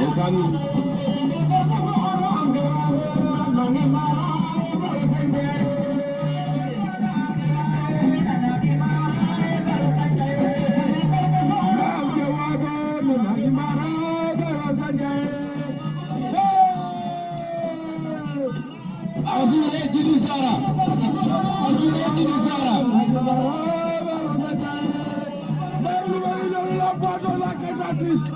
ndeysaan Asure Dini Zara la foto la cantatrice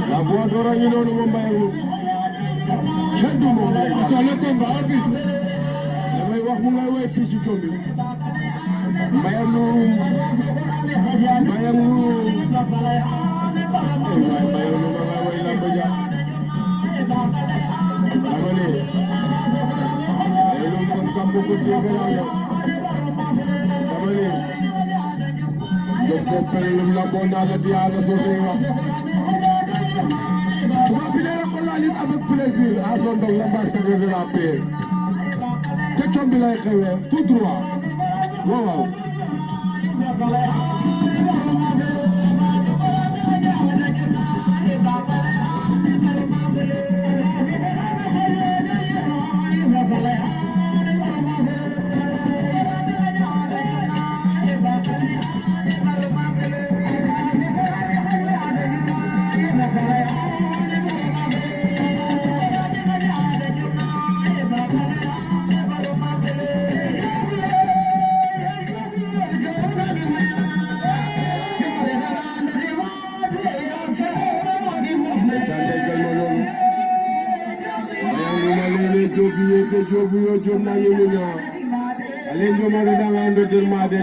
la voix d'orange noonu moom mbayam kenn du moom lay tole combat bi damay wax mu ngay way fii ci Combi mbayam waay mbayam lu ma way lamb ja dama ne lu mon kambu ko tegal dama ne docteur Pelum la bonda la diala so sey wax avec plaisir à son donc l'ambassadeur de la paix te Combi lay xewee tout droit waaw Jobu yo jom na yemu na ale jom ma da ngando der ma de